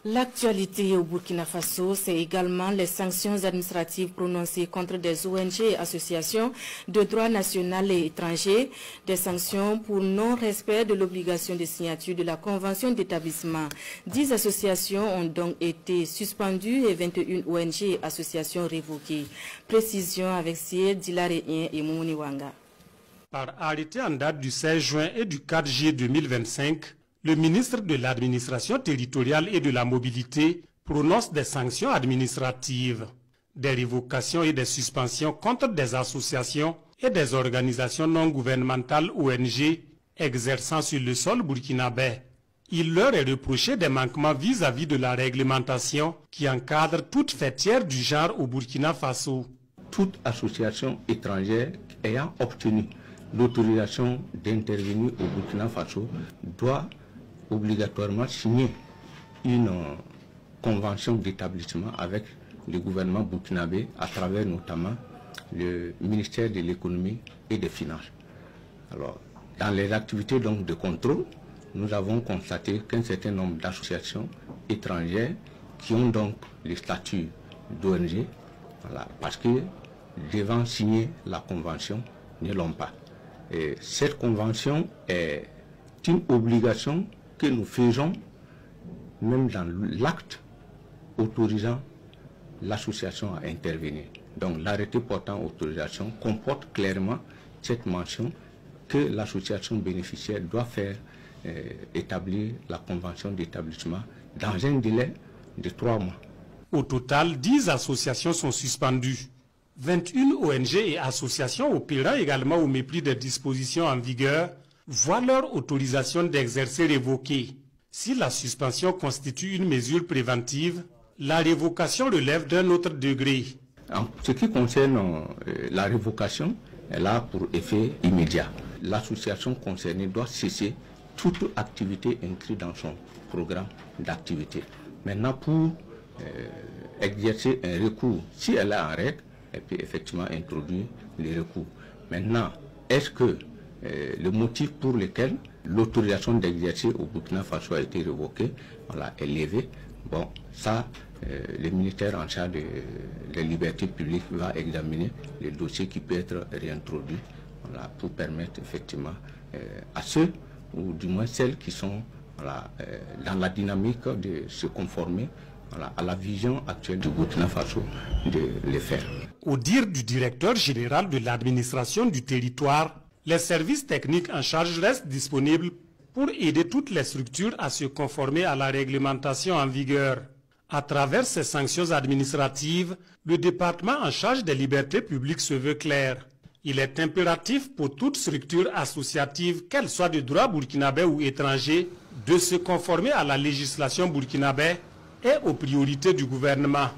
L'actualité au Burkina Faso, c'est également les sanctions administratives prononcées contre des ONG et associations de droit national et étranger, des sanctions pour non-respect de l'obligation de signature de la convention d'établissement. 10 associations ont donc été suspendues et 21 ONG et associations révoquées. Précision avec Syed Dilaréen et Moumouni Wanga. Par arrêté en date du 16 juin et du 4 juillet 2025, le ministre de l'Administration territoriale et de la mobilité prononce des sanctions administratives, des révocations et des suspensions contre des associations et des organisations non gouvernementales ONG exerçant sur le sol burkinabé. Il leur est reproché des manquements vis-à-vis de la réglementation qui encadre toute fêtière du genre au Burkina Faso. Toute association étrangère ayant obtenu l'autorisation d'intervenir au Burkina Faso doit obligatoirement signer une convention d'établissement avec le gouvernement burkinabé à travers notamment le ministère de l'économie et des finances. Alors, dans les activités donc de contrôle, nous avons constaté qu'un certain nombre d'associations étrangères qui ont donc le statut d'ONG, voilà, parce que devant signer la convention, ne l'ont pas. Et cette convention est une obligation que nous faisons même dans l'acte autorisant l'association à intervenir. Donc l'arrêté portant autorisation comporte clairement cette mention que l'association bénéficiaire doit faire établir la convention d'établissement dans un délai de 3 mois. Au total, 10 associations sont suspendues. 21 ONG et associations opérant également au mépris des dispositions en vigueur voient leur autorisation d'exercer révoquée. Si la suspension constitue une mesure préventive, la révocation relève d'un autre degré. En ce qui concerne la révocation, elle a pour effet immédiat. L'association concernée doit cesser toute activité inscrite dans son programme d'activité. Maintenant, pour exercer un recours, si elle est en règle, elle peut effectivement introduire le recours. Maintenant, est-ce que le motif pour lequel l'autorisation d'exercer au Burkina Faso a été révoquée, voilà, est levé? Bon, ça, le ministère en charge des libertés publiques va examiner le dossier qui peut être réintroduit, voilà, pour permettre effectivement à ceux, ou du moins celles qui sont, voilà, dans la dynamique de se conformer, voilà, à la vision actuelle du Burkina Faso de les faire. Au dire du directeur général de l'administration du territoire, les services techniques en charge restent disponibles pour aider toutes les structures à se conformer à la réglementation en vigueur. À travers ces sanctions administratives, le département en charge des libertés publiques se veut clair. Il est impératif pour toute structure associative, qu'elle soit de droit burkinabé ou étranger, de se conformer à la législation burkinabé et aux priorités du gouvernement.